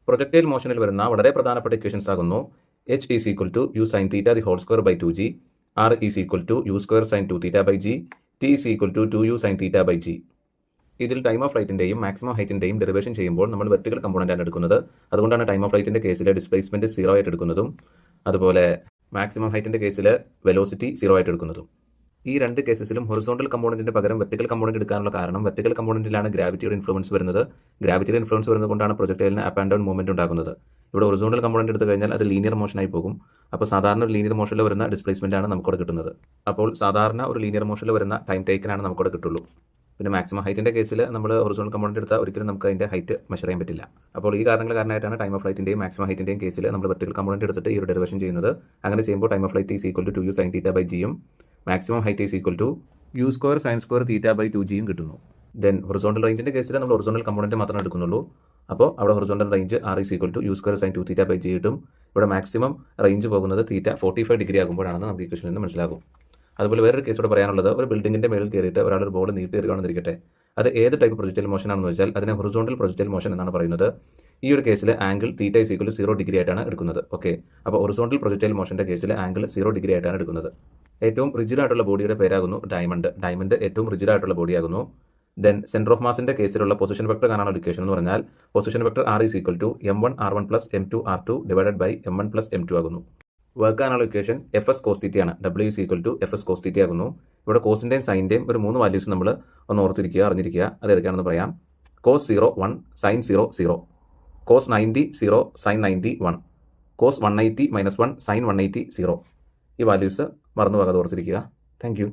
Projectile മോഷനിൽ വരുന്ന വളരെ പ്രധാനപ്പെട്ട ഇക്വേഷൻസ് ആകുന്നു h is equal to u sine theta the whole square by 2g, r is equal to u square sine 2 theta by g, t is equal to 2u sine theta by g. ഇതിൽ time of ഫ്ലൈറ്റിന്റെയും maximum ഹൈറ്റിന്റെയും derivation ചെയ്യുമ്പോൾ നമ്മൾ vertical component ആണ് എടുക്കുന്നത്. അതുകൊണ്ടാണ് time of ഫ്ലൈറ്റിന്റെ കേസിൽ displacement 0 ആയിട്ട് എടുക്കുന്നതും അതുപോലെ മാക്സിമം ഹൈറ്റിന്റെ കേസിൽ വെലോസിറ്റി 0 ആയിട്ട് എടുക്കുന്നതും. ഈ രണ്ട് കേസസിലും ഹൊറിസോണ്ടൽ കമ്പോണന്റിന് പകരം വെർട്ടിക്കൽ കമ്പോണന്റ് എടുക്കാനുള്ള കാരണം വെർട്ടിക്കൽ കമ്പോണന്റിലാണ് ഗ്രാവിറ്റിയുടെ ഇൻഫ്ലുവൻസ് വരുന്നത്. ഗ്രാവിറ്റിയുടെ ഇൻഫ്ലുവൻസ് വരുന്നത് കൊണ്ടാണ് പ്രൊജക്ടൈലിന് അപ്പ് ആൻഡ് ഡൗൺ മൂവ്മെന്റ് ഉണ്ടാകുന്നത്. ഇവിടെ ഹൊറിസോണ്ടൽ കമ്പോണന്റ് എടുത്തു കഴിഞ്ഞാൽ അത് ലീനിയർ മോഷനായി പോകും. അപ്പോൾ സാധാരണ ഒരു ലീനിയർ മോഷനിൽ വരുന്ന ഡിസ്പ്ലേസ്മെന്റ് ആണ് നമുക്കവിടെ കിട്ടുന്നത്. അപ്പോൾ സാധാരണ ഒരു ലീനിയർ മോഷനിൽ വരുന്ന ടൈം ടേക്കനാണ് നമുക്കവിടെ കിട്ടുള്ളൂ. പിന്നെ മാക്സിമം ഹൈറ്റിന്റെ കേസിൽ നമ്മൾ ഹൊറിസോണ്ടൽ കമ്പോണന്റ് എടുത്താൽ ഒരിക്കലും നമുക്ക് അതിന്റെ ഹൈറ്റ് മെഷർ ചെയ്യാൻ പറ്റില്ല. അപ്പോൾ ഈ കാരണങ്ങൾ കാരണമായിട്ടാണ് ടൈം ഓഫ് ഫ്ലൈറ്റിന്റെയും മാക്സിമം ഹൈറ്റിന്റെയും കേസിൽ നമ്മൾ വെർട്ടിക്കൽ കമ്പോണന്റ് എടുത്തിട്ട് ഈ ഒരു ഡെറിവേഷൻ ചെയ്യുന്നത്. അങ്ങനെ ചെയ്യുമ്പോൾ time of flight is equal to 2u sine theta by g യും maximum height is equal to u square sine square theta by 2g യും കിട്ടുന്നു. ദെൻ ഹൊറിസോണ്ടൽ റേഞ്ചിന്റെ കേസിൽ നമ്മൾ ഹൊറിസോണ്ടൽ കമ്പോണന്റ് മാത്രമേ എടുക്കുന്നുള്ളൂ. അപ്പോൾ അവിടെ horizontal range r is equal to u square sine 2 theta by g കിട്ടും. ഇവിടെ മാക്സിമം റേഞ്ച് പോകുന്നത് തീറ്റ 45 ഡിഗ്രി ആകുമ്പോഴാണെന്ന് നമുക്ക് ഇക്വേഷനിൽ നിന്ന് മനസ്സിലാകും. അതുപോലെ വേറൊരു കേസോടെ പറയാനുള്ളത്, ഒരു ബിൽഡിംഗിന്റെ മേളിൽ കയറിയിട്ട് ഒരാൾ ഒരു ബോൾ നീട്ടി എറിയുകയാണെന്നിരിക്കട്ടെ. അത് ഏത് ടൈപ്പ് പ്രൊജക്ടൈൽ മോഷൻ ആണെന്ന് വെച്ചാൽ അതിനെ ഹൊറിസോണ്ടൽ പ്രൊജക്ടൈൽ മോഷൻ എന്നാണ് പറയുന്നത്. ഈ ഒരു കേസിൽ angle theta is equal to 0 degree ആയിട്ടാണ് എടുക്കുന്നത്. ഓക്കെ, അപ്പോൾ ഹൊറിസോണ്ടൽ പ്രൊജക്ടൈൽ മോഷന്റെ കേസിൽ ആംഗിൾ 0 ഡിഗ്രി ആയിട്ടാണ് എടുക്കുന്നത്. ഏറ്റവും റിജിഡ് ആയിട്ടുള്ള ബോഡിയുടെ പേരാകുന്നു ഡയമണ്ട്. ഡയമണ്ട് ഏറ്റവും റിജിഡ് ആയിട്ടുള്ള ബോഡിയാകുന്നു. ദെൻ സെന്റർ ഓഫ് മാസിന്റെ കേസിലുള്ള പൊസിഷൻ വെക്ടർ കാണാനുള്ള ഇക്വേഷൻ എന്ന് പറഞ്ഞാൽ position vector r is equal to m1 r1 plus m2 r2 divided by m1 plus m2 ആകുന്നു. വർക്ക് കാണാനുള്ള ഇക്വേഷൻ fs cos തീറ്റയാണ്. w is equal to fs cos theta ആകുന്നു. ഇവിടെ കോസിന്റെയും സൈന്റെയും ഒരു 3 വാല്യൂസ് നമ്മൾ ഒന്ന് ഓർത്തിരിക്കുക, അറിഞ്ഞിരിക്കുക. അത് ഏതൊക്കെയാണെന്ന് പറയാം. cos 0 1, sin 0 0, cos 90 0, sin 90 1, cos 180 -1, sin 180 0. ഈ വാല്യൂസ് മറന്നു പോകാതെ ഓർത്തിരിക്കുക. Thank you.